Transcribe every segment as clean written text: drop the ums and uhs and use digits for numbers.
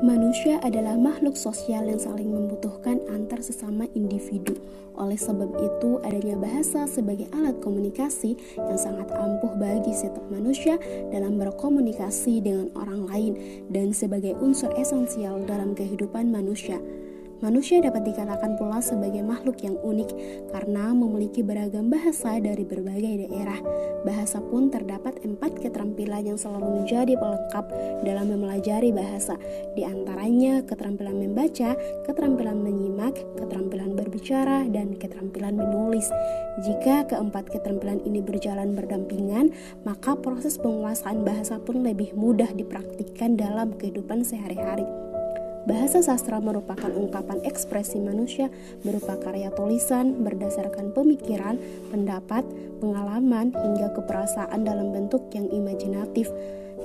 Manusia adalah makhluk sosial yang saling membutuhkan antar sesama individu. Oleh sebab itu, adanya bahasa sebagai alat komunikasi yang sangat ampuh bagi setiap manusia dalam berkomunikasi dengan orang lain dan sebagai unsur esensial dalam kehidupan manusia. Manusia dapat dikatakan pula sebagai makhluk yang unik karena memiliki beragam bahasa dari berbagai daerah. Bahasa pun terdapat 4 keterampilan yang selalu menjadi pelengkap dalam mempelajari bahasa. Di antaranya keterampilan membaca, keterampilan menyimak, keterampilan berbicara, dan keterampilan menulis. Jika keempat keterampilan ini berjalan berdampingan, maka proses penguasaan bahasa pun lebih mudah dipraktikkan dalam kehidupan sehari-hari. Bahasa sastra merupakan ungkapan ekspresi manusia berupa karya tulisan berdasarkan pemikiran, pendapat, pengalaman, hingga keperasaan dalam bentuk yang imajinatif.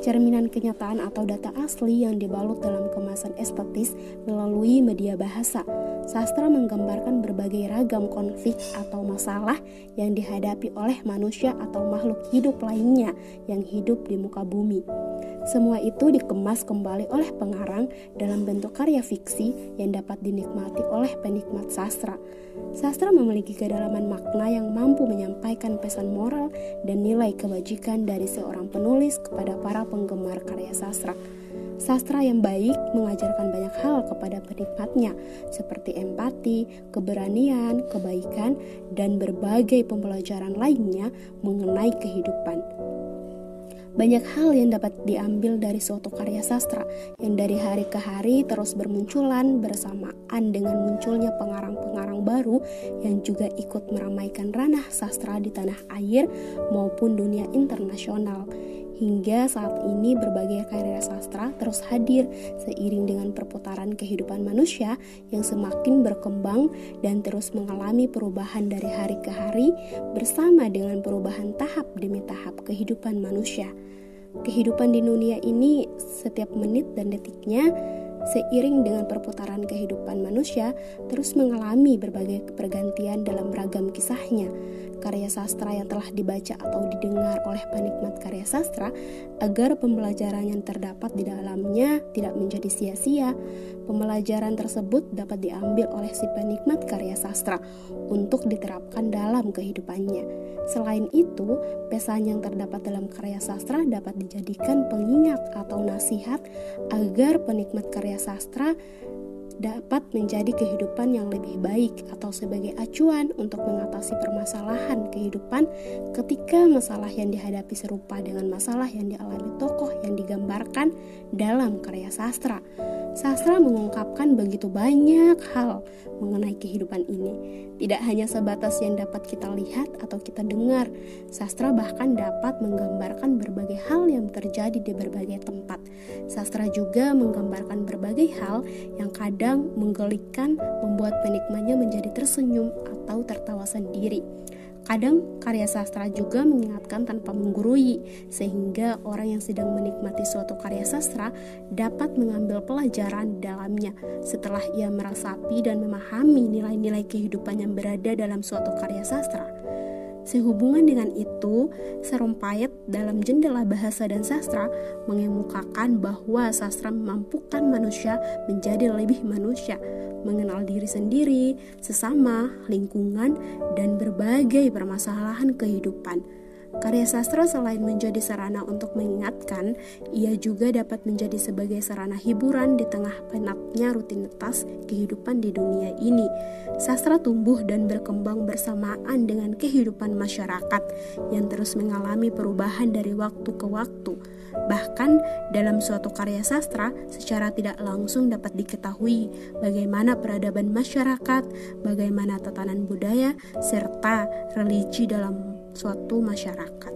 Cerminan kenyataan atau data asli yang dibalut dalam kemasan estetis melalui media bahasa. Sastra menggambarkan berbagai ragam konflik atau masalah yang dihadapi oleh manusia atau makhluk hidup lainnya yang hidup di muka bumi. Semua itu dikemas kembali oleh pengarang dalam bentuk karya fiksi yang dapat dinikmati oleh penikmat sastra. Sastra memiliki kedalaman makna yang mampu menyampaikan pesan moral dan nilai kebajikan dari seorang penulis kepada para penggemar karya sastra. Sastra yang baik mengajarkan banyak hal kepada penikmatnya, seperti empati, keberanian, kebaikan, dan berbagai pembelajaran lainnya mengenai kehidupan. Banyak hal yang dapat diambil dari suatu karya sastra yang dari hari ke hari terus bermunculan bersamaan dengan munculnya pengarang-pengarang baru yang juga ikut meramaikan ranah sastra di tanah air maupun dunia internasional. Hingga saat ini berbagai karya sastra terus hadir seiring dengan perputaran kehidupan manusia yang semakin berkembang dan terus mengalami perubahan dari hari ke hari bersama dengan perubahan tahap demi tahap kehidupan manusia. Kehidupan di dunia ini setiap menit dan detiknya seiring dengan perputaran kehidupan manusia terus mengalami berbagai pergantian dalam beragam kisahnya. Karya sastra yang telah dibaca atau didengar oleh penikmat karya sastra agar pembelajaran yang terdapat di dalamnya tidak menjadi sia-sia. Pembelajaran tersebut dapat diambil oleh si penikmat karya sastra untuk diterapkan dalam kehidupannya. Selain itu, pesan yang terdapat dalam karya sastra dapat dijadikan pengingat atau nasihat agar penikmat karya sastra dapat menjadi kehidupan yang lebih baik atau sebagai acuan untuk mengatasi permasalahan kehidupan ketika masalah yang dihadapi serupa dengan masalah yang dialami tokoh yang digambarkan dalam karya sastra. Sastra mengungkapkan begitu banyak hal mengenai kehidupan ini. Tidak hanya sebatas yang dapat kita lihat atau kita dengar, sastra bahkan dapat menggambarkan berbagai hal yang terjadi di berbagai tempat. Sastra juga menggambarkan berbagai hal yang kadang menggelikan, membuat penikmatnya menjadi tersenyum atau tertawa sendiri. Kadang karya sastra juga mengingatkan tanpa menggurui, sehingga orang yang sedang menikmati suatu karya sastra dapat mengambil pelajaran di dalamnya setelah ia meresapi dan memahami nilai-nilai kehidupan yang berada dalam suatu karya sastra. Sehubungan dengan itu, Sarumpayat dalam Jendela Bahasa dan Sastra mengemukakan bahwa sastra memampukan manusia menjadi lebih manusia, mengenal diri sendiri, sesama, lingkungan, dan berbagai permasalahan kehidupan. Karya sastra selain menjadi sarana untuk mengingatkan, ia juga dapat menjadi sebagai sarana hiburan di tengah penatnya rutinitas kehidupan di dunia ini. Sastra tumbuh dan berkembang bersamaan dengan kehidupan masyarakat yang terus mengalami perubahan dari waktu ke waktu. Bahkan dalam suatu karya sastra secara tidak langsung dapat diketahui bagaimana peradaban masyarakat, bagaimana tatanan budaya, serta religi dalam suatu masyarakat.